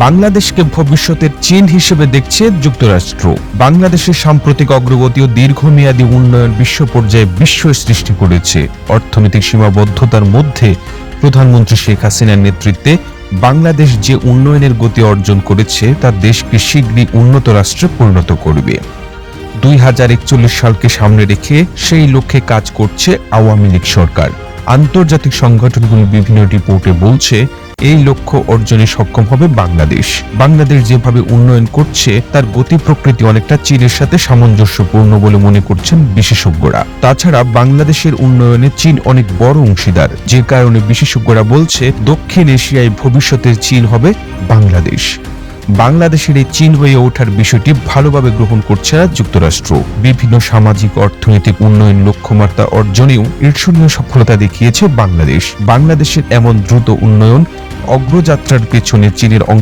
বাংলাদেশকে ভবিষ্যতের চীন হিসেবে দেখছে যুক্তরাষ্ট্র। বাংলাদেশের সাম্প্রতিক অগ্রগতি ও দীর্ঘমেয়াদী উন্নয়ন বিশ্ব পর্যায়ে বিস্ময় সৃষ্টি করেছে। অর্থনৈতিক সীমাবদ্ধতার মধ্যে প্রধানমন্ত্রী শেখ হাসিনার নেতৃত্বে বাংলাদেশ যে উন্নয়নের গতি অর্জন করেছে তা দেশকে শীঘ্রই উন্নত রাষ্ট্রে পরিণত করবে। 2041 সালকে সামনে রেখে সেই লক্ষ্যে কাজ করছে আওয়ামী লীগ সরকার। আন্তর্জাতিক সংগঠনগুলো বিভিন্ন রিপোর্টে বলছে এই লক্ষ্য অর্জনে সক্ষম হবে বাংলাদেশ। বাংলাদেশ যেভাবে উন্নয়ন করছে তার গতি প্রকৃতি অনেকটা চীনের সাথে সামঞ্জস্যপূর্ণ বলে মনে করছেন বিশেষজ্ঞরা। তাছাড়া বাংলাদেশের উন্নয়নে চীন অনেক বড় অংশীদার, যে কারণে বিশেষজ্ঞরা বলছে দক্ষিণ এশিয়ায় ভবিষ্যতের চীন হবে বাংলাদেশ। বাংলাদেশের এই চীন হয়ে ওঠার বিষয়টি ভালোভাবে গ্রহণ করছে না যুক্তরাষ্ট্র। বিভিন্ন সামাজিক অর্থনৈতিক উন্নয়ন লক্ষ্যমাত্রা অর্জনেও ঈর্ষণীয় সফলতা দেখিয়েছে বাংলাদেশ। বাংলাদেশের এমন দ্রুত উন্নয়ন অগ্রযাত্রার পেছনে চীনের